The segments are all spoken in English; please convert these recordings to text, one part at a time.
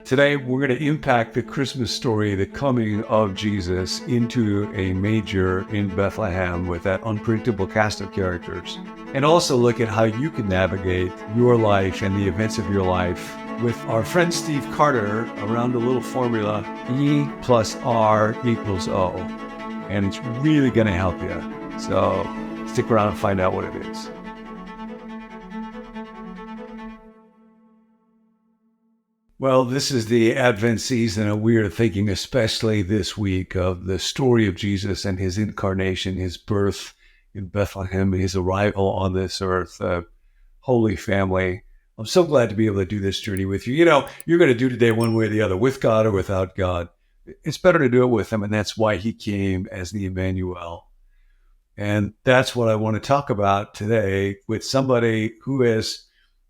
Today, we're going to impact the Christmas story, the coming of Jesus into a manger in Bethlehem with that unpredictable cast of characters, and also look at how you can navigate your life and the events of your life with our friend Steve Carter around the little formula E plus R equals O. And it's really going to help you. So stick around and find out what it is. Well, this is the Advent season, and we are thinking especially this week of the story of Jesus and his incarnation, his birth in Bethlehem, his arrival on this earth, Holy Family. I'm so glad to be able to do this journey with you. You know, you're going to do today one way or the other, with God or without God. It's better to do it with him, and that's why he came as the Emmanuel. And that's what I want to talk about today with somebody who has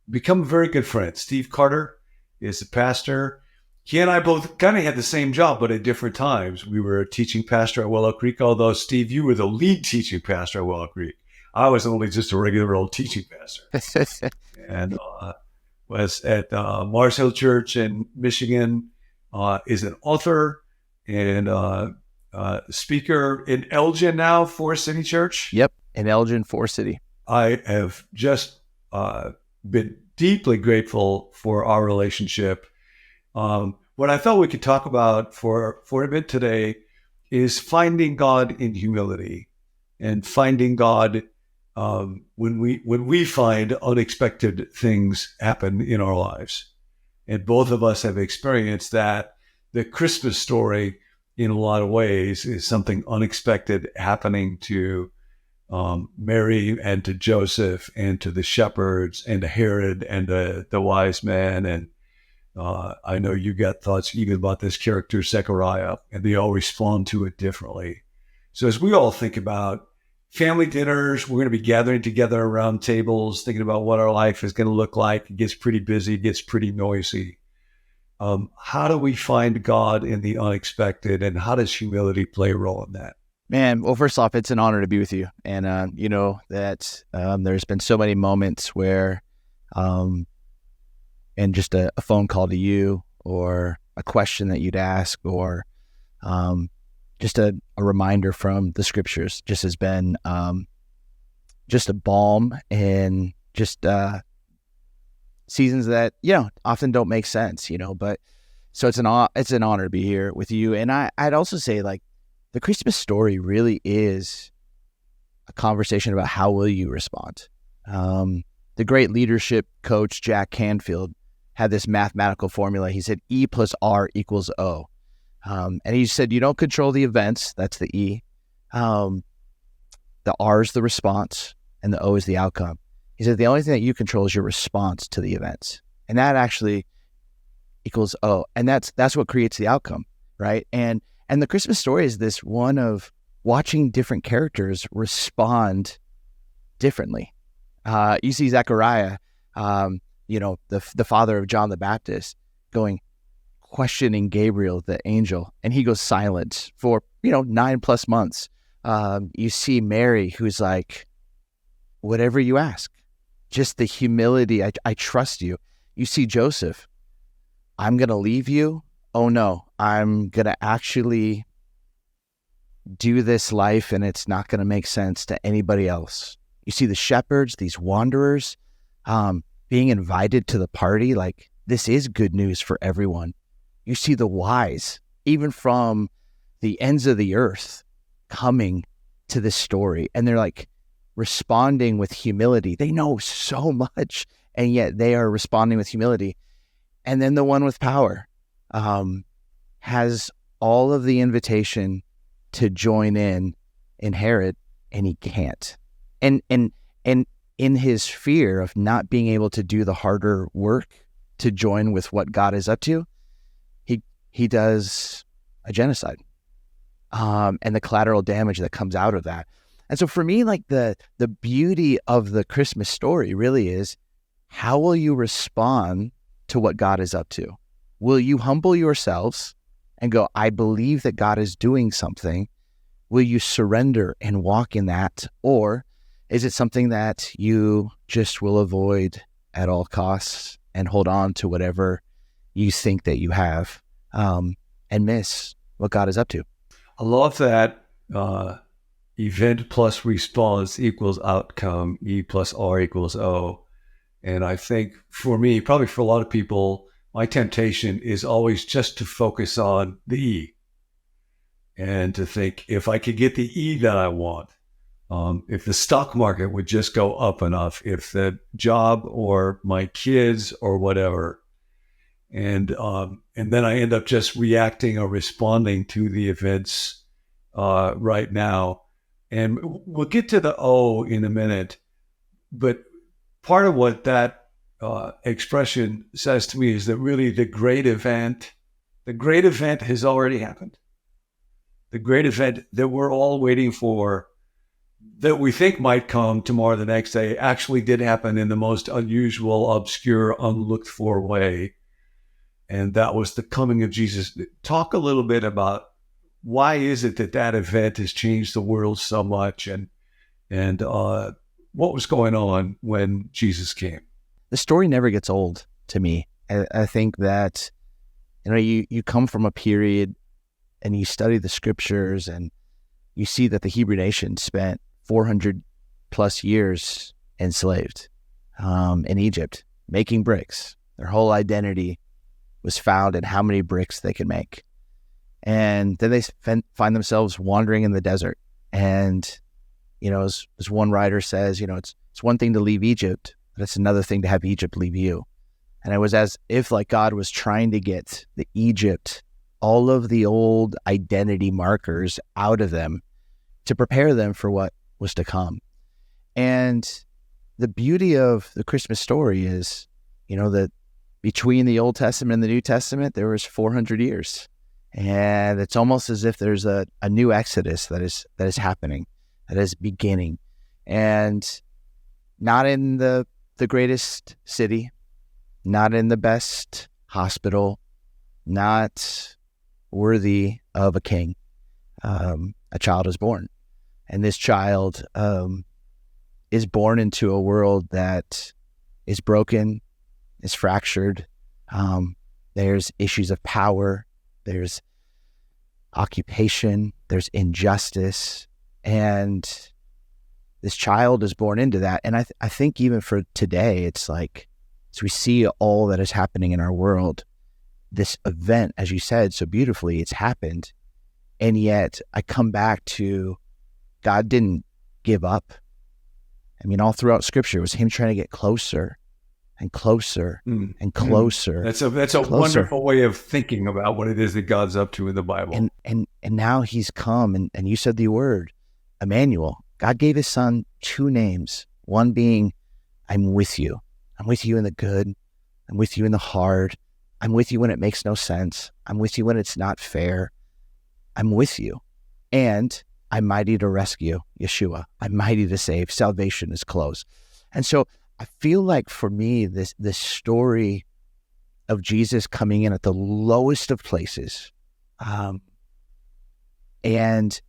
become a very good friend. Steve Carter is a pastor. He and I both kind of had the same job, but at different times. We were a teaching pastor at Willow Creek, although, Steve, you were the lead teaching pastor at Willow Creek. I was only just a regular old teaching pastor. And was at Mars Hill Church in Michigan, is an author and speaker in Elgin now, Forest City Church. Yep, in Elgin, Forest City. I have just been deeply grateful for our relationship. What I thought we could talk about for a bit today is finding God in humility and finding God when we find unexpected things happen in our lives. And both of us have experienced that. The Christmas story, in a lot of ways, is something unexpected happening to Mary and to Joseph and to the shepherds and to Herod and the wise men. And I know you got thoughts even about this character, Zechariah, and they all respond to it differently. So as we all think about family dinners, we're going to be gathering together around tables, thinking about what our life is going to look like. It gets pretty busy, it gets pretty noisy. How do we find God in the unexpected, and how does humility play a role in that? Man, well, first off, it's an honor to be with you. And you know that there's been so many moments where, and just a phone call to you or a question that you'd ask or just a reminder from the scriptures just has been just a balm and just seasons that, often don't make sense, but so it's an honor to be here with you. And I'd also say, like, the Christmas story really is a conversation about how will you respond. The great leadership coach, Jack Canfield, had this mathematical formula. He said E plus R equals O. And he said, you don't control the events. That's the E. The R is the response, and the O is the outcome. He said, the only thing that you control is your response to the events. And that actually equals O. And that's what creates the outcome, right? And the Christmas story is this one of watching different characters respond differently. You see Zechariah, the father of John the Baptist, questioning Gabriel, the angel, and he goes silent for, 9+ months. You see Mary, who's like, whatever you ask, just the humility. I trust you. You see Joseph, I'm going to leave you. Oh no, I'm going to actually do this life and it's not going to make sense to anybody else. You see the shepherds, these wanderers, being invited to the party. Like, this is good news for everyone. You see the wise, even from the ends of the earth, coming to this story. And they're like responding with humility. They know so much, and yet they are responding with humility. And then the one with power has all of the invitation to join in Herod, and he can't. And in his fear of not being able to do the harder work to join with what God is up to, he does a genocide, and the collateral damage that comes out of that. And so for me, like, the beauty of the Christmas story really is, how will you respond to what God is up to? Will you humble yourselves and go, I believe that God is doing something? Will you surrender and walk in that? Or is it something that you just will avoid at all costs and hold on to whatever you think that you have, and miss what God is up to. I love that event plus response equals outcome, E plus R equals O. And I think for me, probably for a lot of people, my temptation is always just to focus on the E and to think if I could get the E that I want, if the stock market would just go up enough, if the job or my kids or whatever, and then I end up just reacting or responding to the events right now. And we'll get to the O in a minute, but part of what that expression says to me is that really the great event has already happened. The great event that we're all waiting for, that we think might come tomorrow, the next day, actually did happen in the most unusual, obscure, unlooked for way. And that was the coming of Jesus. Talk a little bit about why is it that event has changed the world so much, and what was going on when Jesus came? The story never gets old to me. I think that, you come from a period and you study the scriptures and you see that the Hebrew nation spent 400 plus years enslaved in Egypt, making bricks. Their whole identity was found in how many bricks they could make. And then they find themselves wandering in the desert. And, as one writer says, it's one thing to leave Egypt, but it's another thing to have Egypt leave you. And it was as if like God was trying to get the Egypt, all of the old identity markers out of them to prepare them for what was to come. And the beauty of the Christmas story is, that between the Old Testament and the New Testament, there was 400 years. And it's almost as if there's a new Exodus that is happening, that is beginning. And not in the greatest city, not in the best hospital, not worthy of a king. A child is born. And this child is born into a world that is broken, is fractured. There's issues of power. There's occupation. There's injustice. And this child is born into that. And I think even for today, it's like, as we see all that is happening in our world, this event, as you said so beautifully, it's happened. And yet I come back to God didn't give up. I mean, all throughout Scripture, it was him trying to get closer and closer and closer. That's a wonderful way of thinking about what it is that God's up to in the Bible. And now he's come, and you said the word, Emmanuel. God gave his son two names, one being, I'm with you. I'm with you in the good. I'm with you in the hard. I'm with you when it makes no sense. I'm with you when it's not fair. I'm with you. And I'm mighty to rescue, Yeshua. I'm mighty to save. Salvation is close. And so I feel like for me, this story of Jesus coming in at the lowest of places and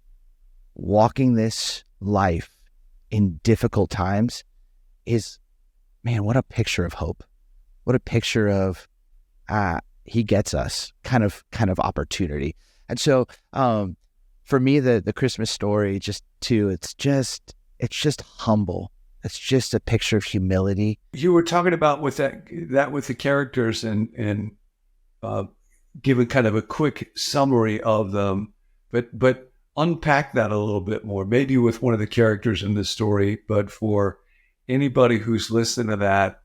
walking this life in difficult times is, man, what a picture of hope. What a picture of he gets us kind of opportunity. And so for me, the Christmas story it's just humble. It's just a picture of humility. You were talking about with that with the characters and giving kind of a quick summary of them, but unpack that a little bit more, maybe with one of the characters in this story, but for anybody who's listening to that,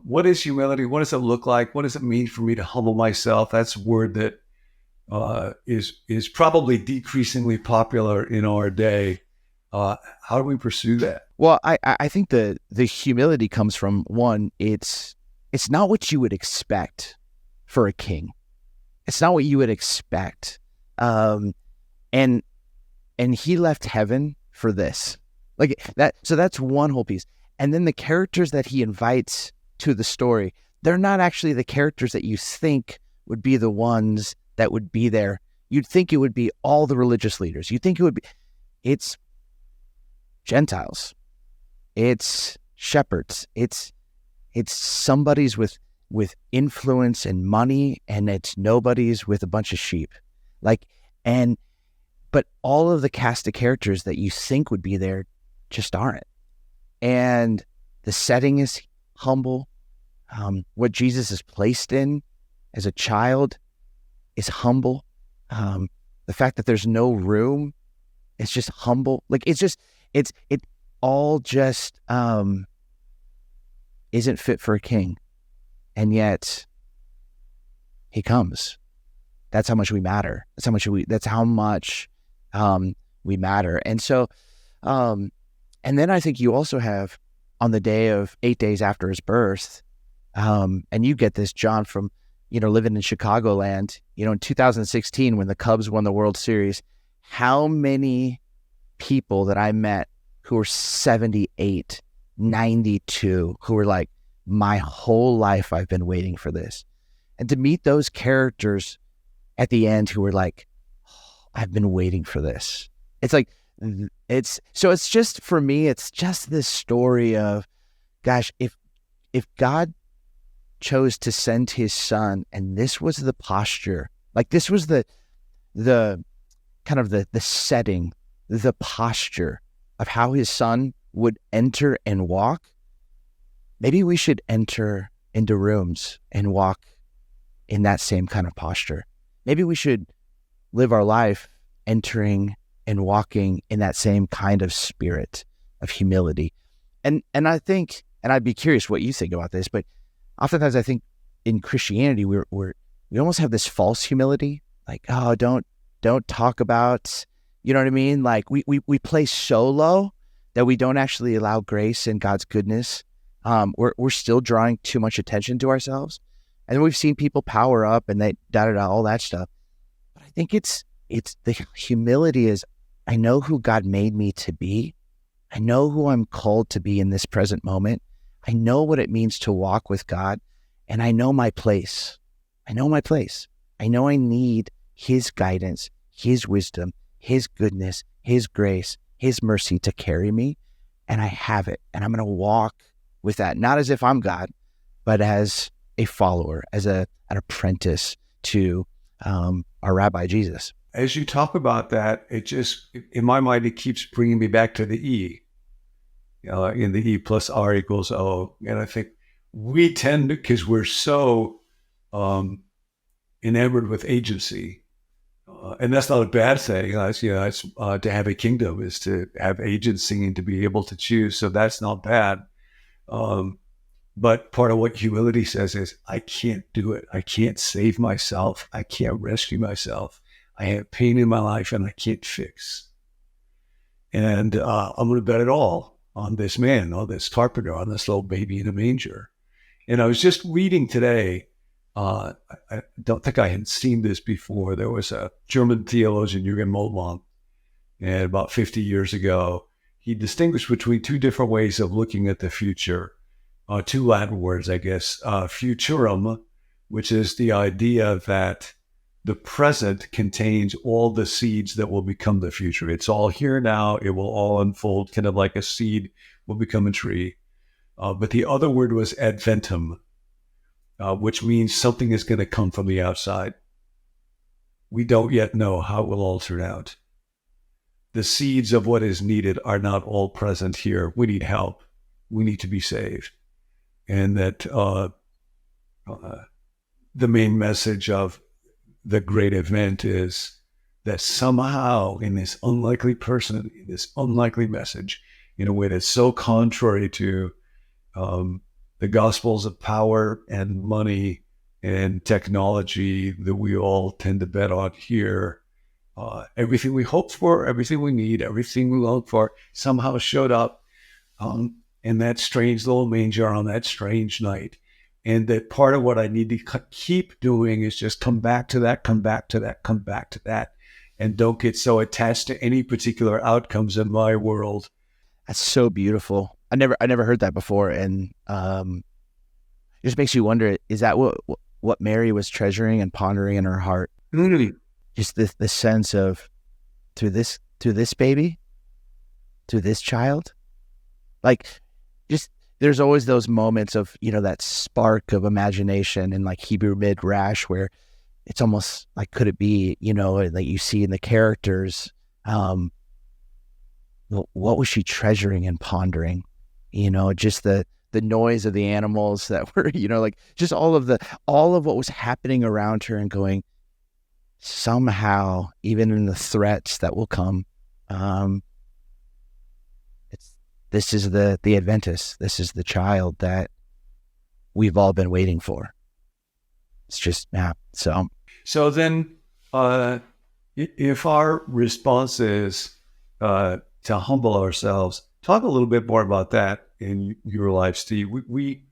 what is humility? What does it look like? What does it mean for me to humble myself? That's a word that is probably decreasingly popular in our day. How do we pursue that? Well, I think the humility comes from, one, it's not what you would expect for a king. It's not what you would expect. And he left heaven for this. Like that. So that's one whole piece. And then the characters that he invites to the story, they're not actually the characters that you think would be the ones that would be there. You'd think it would be all the religious leaders. You'd think it would be, it's Gentiles. It's shepherds. It's somebody's with with influence and money, and it's nobodies with a bunch of sheep. Like, and but all of the cast of characters that you think would be there just aren't. And the setting is humble. What Jesus is placed in as a child is humble. The fact that there's no room, it's just humble. Like it all just isn't fit for a king. And yet he comes. That's how much we matter. That's how much we matter. And so, and then I think you also have on the day of 8 days after his birth, and you get this, John, from, living in Chicagoland, in 2016, when the Cubs won the World Series, how many people that I met who were 78, 92, who were like, my whole life I've been waiting for this. And to meet those characters at the end who were like, oh, I've been waiting for this. It's like, it's just, for me, it's just this story of, gosh, if God chose to send his son, and this was the posture, like this was the kind of the setting, the posture of how his son would enter and walk, maybe we should enter into rooms and walk in that same kind of posture. Maybe we should live our life entering and walking in that same kind of spirit of humility. And I think, and I'd be curious what you think about this, but oftentimes I think in Christianity, we almost have this false humility, like, oh, don't talk about, you know what I mean? Like we play so low that we don't actually allow grace and God's goodness. We're still drawing too much attention to ourselves. And then we've seen people power up and they all that stuff. But I think it's the humility is, I know who God made me to be. I know who I'm called to be in this present moment. I know what it means to walk with God, and I know my place. I know my place. I know I need his guidance, his wisdom, his goodness, his grace, his mercy to carry me, and I have it. And I'm going to walk with that, not as if I'm God, but as a follower, as an apprentice to our Rabbi Jesus. As you talk about that, it just, in my mind, it keeps bringing me back to the E. In the E plus R equals O. And I think we tend to, because we're so enamored with agency, and that's not a bad thing. It's to have a kingdom is to have agency and to be able to choose. So that's not bad. But part of what humility says is, I can't do it. I can't save myself. I can't rescue myself. I have pain in my life and I can't fix. And I'm going to bet it all on this man, on this carpenter, on this little baby in a manger. And I was just reading today, I don't think I had seen this before. There was a German theologian, Jürgen Moltmann, and about 50 years ago, he distinguished between two different ways of looking at the future. Two Latin words, I guess. Futurum, which is the idea that the present contains all the seeds that will become the future. It's all here now. It will all unfold, kind of like a seed will become a tree. But the other word was adventum, which means something is going to come from the outside. We don't yet know how it will all turn out. The seeds of what is needed are not all present here. We need help. We need to be saved. And that the main message of the great event is that somehow in this unlikely person, in this unlikely message, in a way that's so contrary to the gospels of power and money and technology that we all tend to bet on here, everything we hoped for, everything we need, everything we long for somehow showed up in that strange little manger on that strange night. And that part of what I need to keep doing is just come back to that, come back to that, come back to that. And don't get so attached to any particular outcomes in my world. That's so beautiful. I never heard that before. And it just makes you wonder, is that what Mary was treasuring and pondering in her heart? Really? Just the sense of through this baby, through this child, like just there's always those moments of, that spark of imagination in like Hebrew Midrash where it's almost like, could it be, like you see in the characters, what was she treasuring and pondering? Just the noise of the animals that were, like just all of what was happening around her, and going, somehow, even in the threats that will come, this is the Adventist. This is the child that we've all been waiting for. It's just, yeah. So then, if our response is to humble ourselves, talk a little bit more about that in your life, Steve. We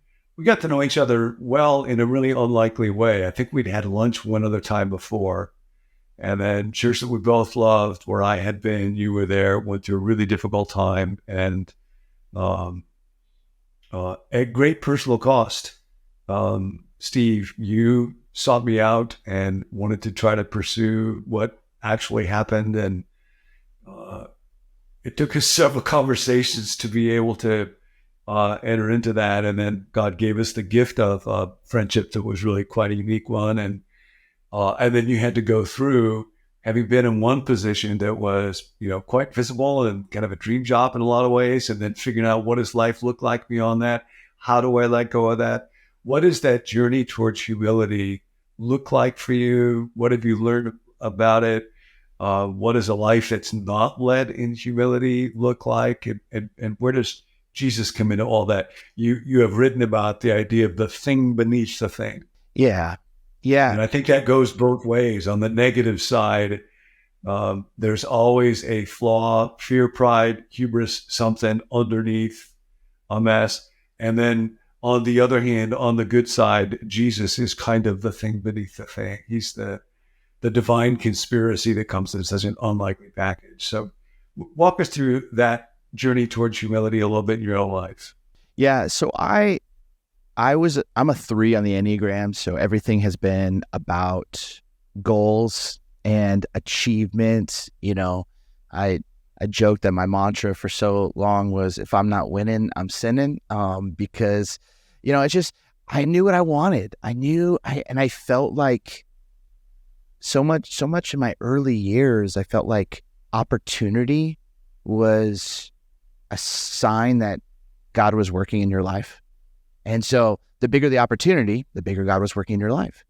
got to know each other well in a really unlikely way. I think we'd had lunch one other time before, and then church that we both loved, where I had been, you were there, went through a really difficult time, and at great personal cost. Steve, you sought me out and wanted to try to pursue what actually happened, and it took us several conversations to be able to enter into that. And then God gave us the gift of friendship that was really quite a unique one. And then you had to go through, having been in one position that was, quite visible and kind of a dream job in a lot of ways, and then figuring out, what does life look like beyond that? How do I let go of that? What does that journey towards humility look like for you? What have you learned about it? What does a life that's not led in humility look like? And where does Jesus come into all that? You have written about the idea of the thing beneath the thing. Yeah. And I think that goes both ways. On the negative side, there's always a flaw, fear, pride, hubris, something underneath a mess. And then on the other hand, on the good side, Jesus is kind of the thing beneath the thing. He's the divine conspiracy that comes in such an unlikely package. So walk us through that journey towards humility a little bit in your own life. Yeah. So I'm a 3 on the Enneagram. So everything has been about goals and achievements. I joked that my mantra for so long was, if I'm not winning, I'm sinning. Because, it's just, I knew what I wanted. And I felt like so much in my early years, I felt like opportunity was a sign that God was working in your life. And so the bigger the opportunity, the bigger God was working in your life.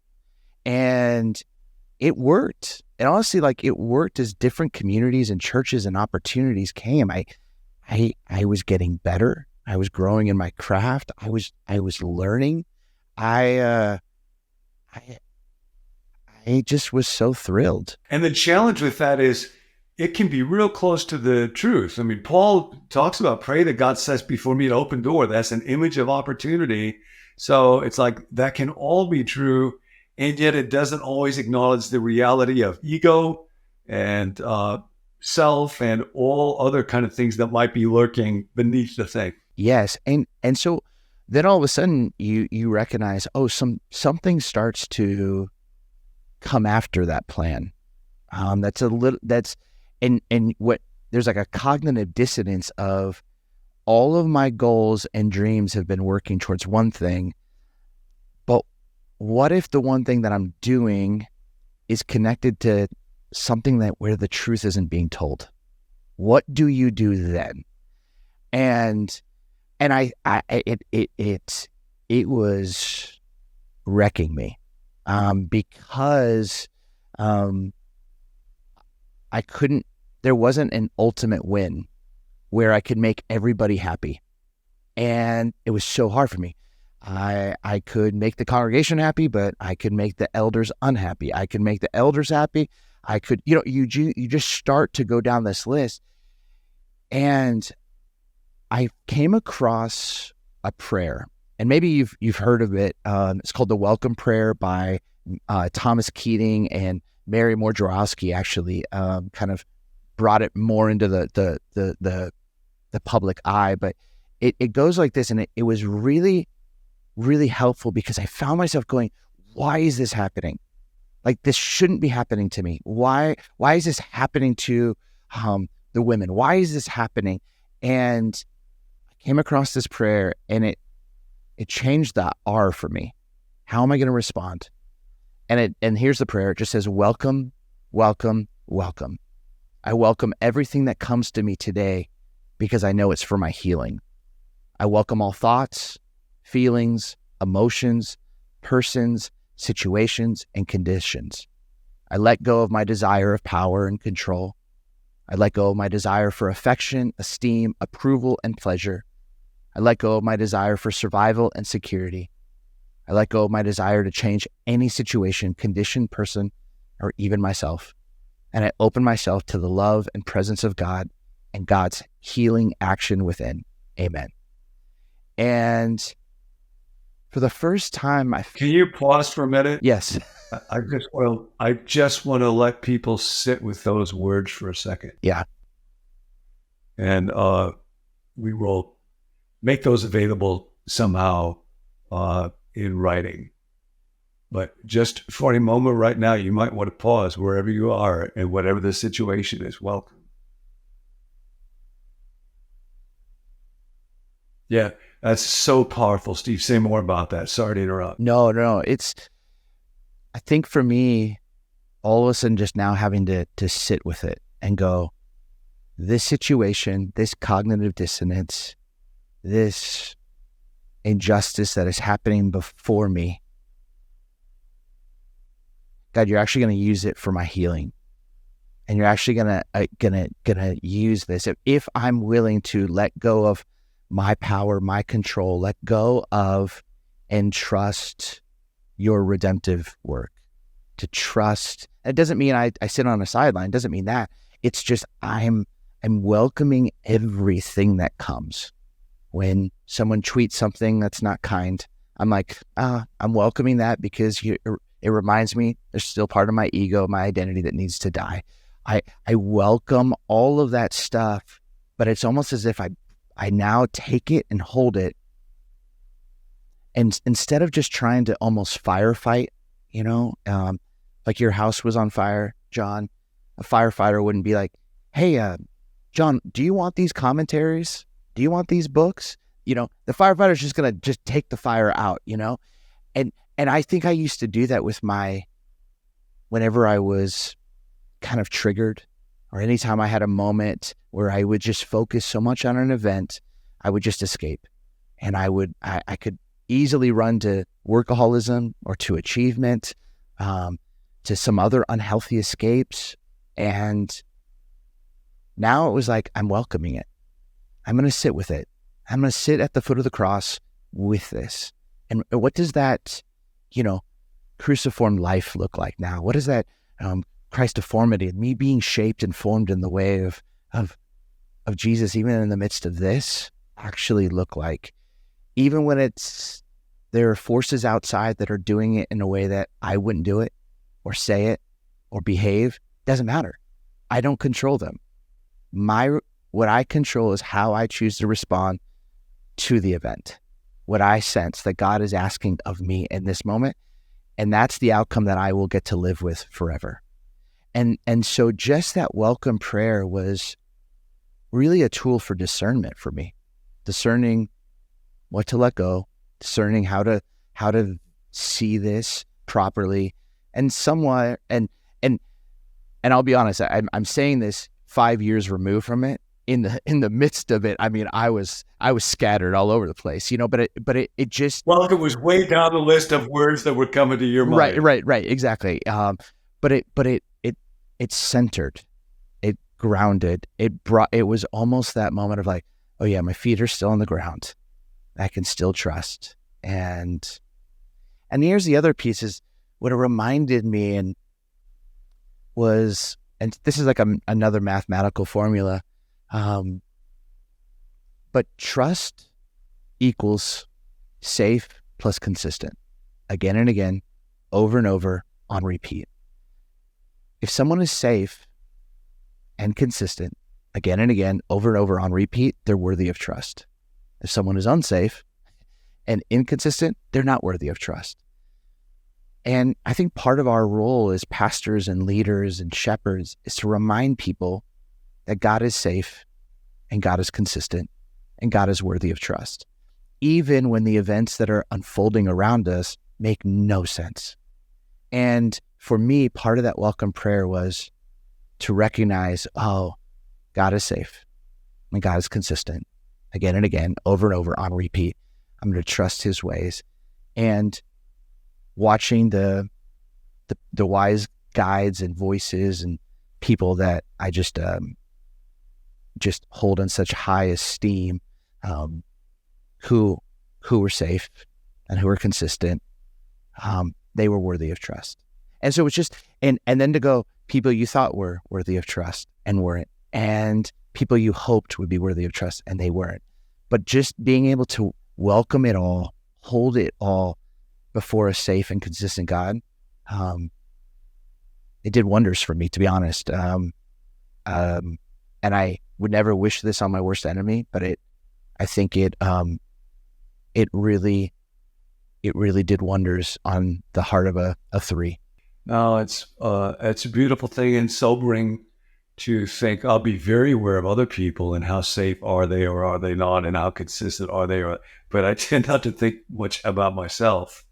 And it worked. And honestly, it worked as different communities and churches and opportunities came. I was getting better. I was growing in my craft. I was learning. I just was so thrilled. And the challenge with that is, it can be real close to the truth. I mean, Paul talks about, pray that God sets before me an open door. That's an image of opportunity. So it's like, that can all be true. And yet it doesn't always acknowledge the reality of ego and self and all other kind of things that might be lurking beneath the thing. Yes. And so then all of a sudden you recognize, something starts to come after that plan. There's like a cognitive dissonance of, all of my goals and dreams have been working towards one thing, but what if the one thing that I'm doing is connected to something where the truth isn't being told? What do you do then? And it was wrecking me, because there wasn't an ultimate win where I could make everybody happy. And it was so hard for me. I could make the congregation happy, but I could make the elders unhappy. I could make the elders happy. I could, you just start to go down this list. And I came across a prayer, and maybe you've heard of it. It's called the Welcome Prayer by Thomas Keating, and Mary Mrozowski actually kind of brought it more into the public eye. But it goes like this, and it was really, really helpful, because I found myself going, why is this happening? Like, this shouldn't be happening to me. Why is this happening to the women? Why is this happening? And I came across this prayer, and it changed the R for me. How am I going to respond? And here's the prayer. It just says, welcome, welcome, welcome. I welcome everything that comes to me today because I know it's for my healing. I welcome all thoughts, feelings, emotions, persons, situations, and conditions. I let go of my desire of power and control. I let go of my desire for affection, esteem, approval, and pleasure. I let go of my desire for survival and security. I let go of my desire to change any situation, condition, person, or even myself. And I open myself to the love and presence of God and God's healing action within. Amen. And for the first time, Can you pause for a minute? Yes. I just want to let people sit with those words for a second. Yeah. And we will make those available somehow in writing. But just for a moment right now, you might want to pause wherever you are and whatever the situation is. Welcome. Yeah, that's so powerful. Steve, say more about that. Sorry to interrupt. No. I think for me, all of a sudden just now having to sit with it and go, this situation, this cognitive dissonance, this injustice that is happening before me, God, you're actually going to use it for my healing. And you're actually gonna use this. If I'm willing to let go of my power, my control, let go of and trust your redemptive work. To trust. It doesn't mean I sit on a sideline. It doesn't mean that. It's just I'm welcoming everything that comes. When someone tweets something that's not kind, I'm like, I'm welcoming that because it reminds me there's still part of my ego, my identity that needs to die. I welcome all of that stuff, but it's almost as if I now take it and hold it. And instead of just trying to almost firefight, like your house was on fire, John, a firefighter wouldn't be like, hey, John, do you want these commentaries? Do you want these books? The firefighter's just going to just take the fire out, And I think I used to do that with whenever I was kind of triggered, or anytime I had a moment where I would just focus so much on an event, I would just escape. And I could easily run to workaholism or to achievement, to some other unhealthy escapes. And now it was like, I'm welcoming it. I'm going to sit with it. I'm going to sit at the foot of the cross with this. And what does that, cruciform life look like now? What does that Christoformity, me being shaped and formed in the way of Jesus, even in the midst of this, actually look like? Even when there are forces outside that are doing it in a way that I wouldn't do it, or say it, or behave, doesn't matter. I don't control them. What I control is how I choose to respond to the event, what I sense that God is asking of me in this moment. And that's the outcome that I will get to live with forever. And so just that welcome prayer was really a tool for discernment for me, discerning what to let go, discerning how to see this properly, and somewhat, and I'll be honest, I'm saying this 5 years removed from it. In the midst of it, I mean, I was scattered all over the place, but it just, well, it was way down the list of words that were coming to your mind. Right, exactly. But it centered, it grounded, it was almost that moment of like, oh yeah, my feet are still on the ground. I can still trust. And here's the other piece is what it reminded me and this is like another mathematical formula. But trust equals safe plus consistent, again and again, over and over on repeat. If someone is safe and consistent, again and again, over and over on repeat, they're worthy of trust. If someone is unsafe and inconsistent, they're not worthy of trust. And I think part of our role as pastors and leaders and shepherds is to remind people that God is safe and God is consistent and God is worthy of trust, even when the events that are unfolding around us make no sense. And for me, part of that welcome prayer was to recognize, oh, God is safe and God is consistent again and again, over and over on repeat. I'm going to trust his ways. And watching the wise guides and voices and people that I just hold in such high esteem, who were safe and who were consistent, they were worthy of trust. And so it's just, and then to go, people you thought were worthy of trust and weren't, and people you hoped would be worthy of trust and they weren't. But just being able to welcome it all, hold it all before a safe and consistent God, it did wonders for me, to be honest. And I would never wish this on my worst enemy, but I think it really did wonders on the heart of a 3. No, it's a beautiful thing and sobering to think. I'll be very aware of other people and how safe are they or are they not, and how consistent are they. But I tend not to think much about myself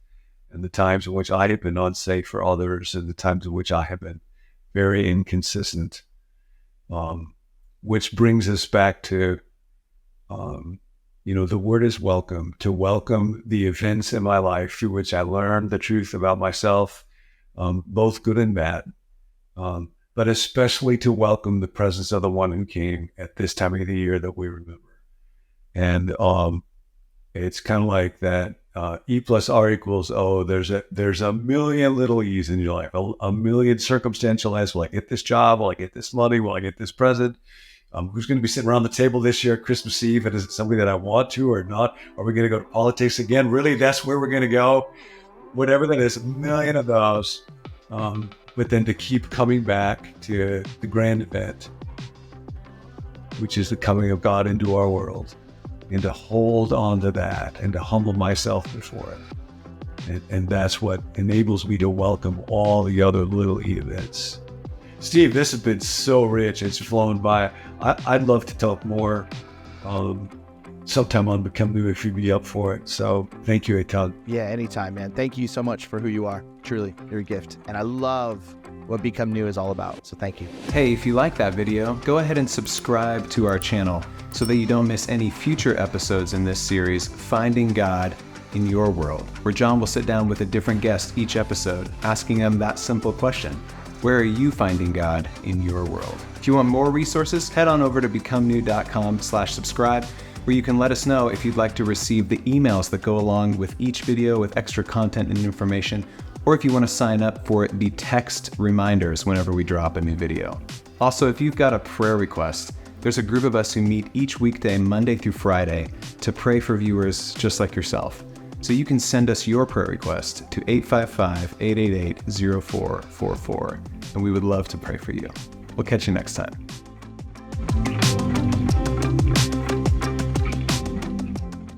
and the times in which I have been unsafe for others and the times in which I have been very inconsistent. Which brings us back to, the word is welcome, to welcome the events in my life through which I learned the truth about myself, both good and bad, but especially to welcome the presence of the one who came at this time of the year that we remember. And it's kind of like that E plus R equals O. There's a million little E's in your life, a million circumstantial S's. Will I get this job? Will I get this money? Will I get this present? Who's going to be sitting around the table this year, Christmas Eve? And is it somebody that I want to or not? Are we going to go to politics again? Really, that's where we're going to go? Whatever that is, a million of those. But then to keep coming back to the grand event, which is the coming of God into our world, and to hold on to that and to humble myself before it. And that's what enables me to welcome all the other little events. Steve, this has been so rich. It's flown by. I'd love to talk more sometime on Become New if you'd be up for it. So thank you a ton. Yeah, anytime, man. Thank you so much for who you are. Truly, you're a gift. And I love what Become New is all about. So thank you. Hey, if you like that video, go ahead and subscribe to our channel so that you don't miss any future episodes in this series, Finding God in Your World, where John will sit down with a different guest each episode, asking them that simple question: where are you finding God in your world? If you want more resources, head on over to becomenew.com/subscribe, where you can let us know if you'd like to receive the emails that go along with each video with extra content and information, or if you want to sign up for the text reminders whenever we drop a new video. Also, if you've got a prayer request, there's a group of us who meet each weekday, Monday through Friday, to pray for viewers just like yourself. So you can send us your prayer request to 855-888-0444, and we would love to pray for you. We'll catch you next time.